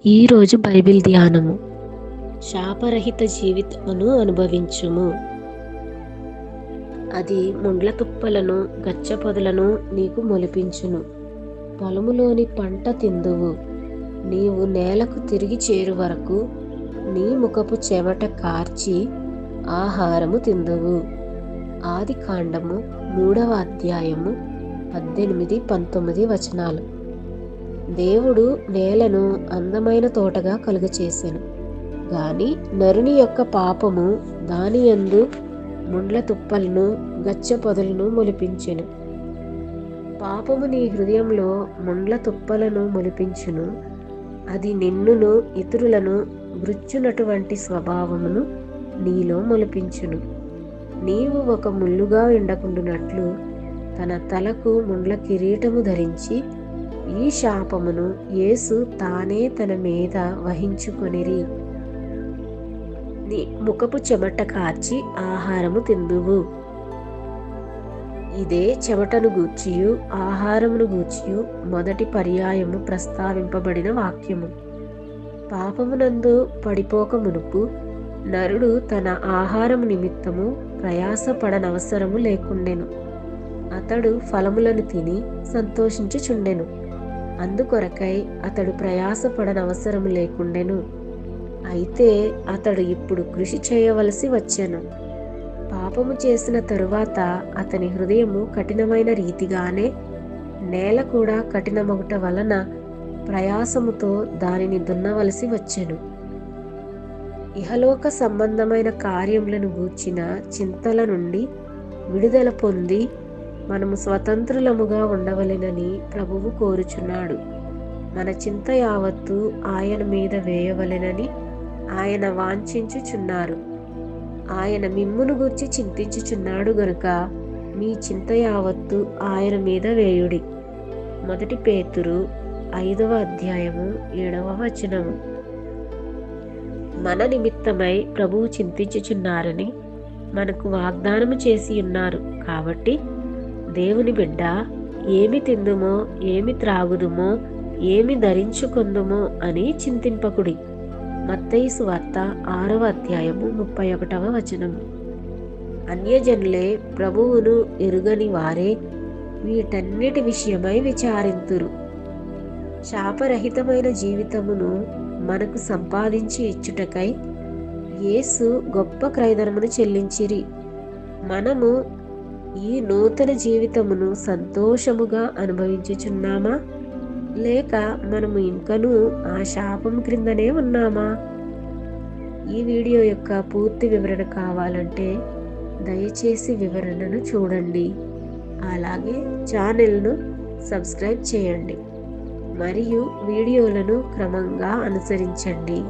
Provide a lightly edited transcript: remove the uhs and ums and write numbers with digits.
ఈరోజు బైబిల్ ధ్యానము. శాపరహిత జీవితమును అనుభవించుము. అది ముండ్ల తుప్పలను గచ్చపొదలను నీకు మొలిపించును. పొలములోని పంట తిందువు. నీవు నేలకు తిరిగి చేరు వరకు నీ ముఖపు చెమట కార్చి ఆహారము తిందువు. ఆది కాండము 3వ అధ్యాయము 18-19 వచనాలు. దేవుడు నేలను అందమైన తోటగా కలుగచేసెను గాని నరుని యొక్క పాపము దాని యందు ముండ్ల తుప్పలను గచ్చ పొదలను మొలిపించెను. పాపము నీ హృదయంలో ముండ్ల తుప్పలను మొలిపించును. అది నిన్నును ఇతరులను గృచ్చునటువంటి స్వభావమును నీలో మొలిపించును. నీవు ఒక ముల్లుగా ఉండకుండునట్లు తన తలకు ముండ్ల కిరీటము ధరించి ఈ శాపమును యేసు తానే తన మీద వహించుకొనిరి. నీ ముఖపు చెమట కార్చి ఆహారము తిందువు. ఇదే చెమటను గూర్చియు ఆహారమును గూర్చియు మొదటి పర్యాయము ప్రస్తావింపబడిన వాక్యము. పాపమునందు పడిపోక మునుపు నరుడు తన ఆహారము నిమిత్తము ప్రయాసపడనవసరము లేకుండెను. అతడు ఫలములను తిని సంతోషించుచుండెను. అందుకొరకై అతడు ప్రయాసపడనవసరము లేకుండెను. అయితే అతడు ఇప్పుడు కృషి చేయవలసి వచ్చెను. పాపము చేసిన తరువాత అతని హృదయము కఠినమైన రీతిగానే నేల కూడా కఠినమగుట వలన ప్రయాసముతో దానిని దున్నవలసి వచ్చెను. ఇహలోక సంబంధమైన కార్యములను గూర్చిన చింతల నుండి విడుదల పొంది మనము స్వతంత్రులముగా ఉండవలెనని ప్రభువు కోరుచున్నాడు. మన చింత యావత్తు ఆయన మీద వేయవలెనని ఆయన వాంఛించుచున్నారు. ఆయన మిమ్మును గూర్చి చింతించుచున్నాడు గనుక మీ చింత యావత్తు ఆయన మీద వేయుడి. 1 పేతురు 5వ అధ్యాయము 7వ వచనము. మన నిమిత్తమై ప్రభువు చింతించుచున్నారని మనకు వాగ్దానము చేసి ఉన్నారు. కాబట్టి దేవుని బిడ్డ, ఏమి తిందుమో, ఏమి త్రాగుదుమో, ఏమి ధరించుకొందుమో అని చింతింపకుడి. మత్తయి సువార్త 6వ అధ్యాయము 31వ వచనము. అన్యజనులే ప్రభువును ఎరుగని వారే వీటన్నిటి విషయమై విచారింతురు. శాపరహితమైన జీవితమును మనకు సంపాదించి ఇచ్చుటకై యేసు గొప్ప క్రయధనమును చెల్లించిరి. మనము ఈ నూతన జీవితమును సంతోషముగా అనుభవించుచున్నామా, లేక మనము ఇంకనూ ఆ శాపం క్రిందనే ఉన్నామా? ఈ వీడియో యొక్క పూర్తి వివరణ కావాలంటే దయచేసి వివరణను చూడండి. అలాగే ఛానల్ను సబ్స్క్రైబ్ చేయండి మరియు వీడియోలను క్రమంగా అనుసరించండి.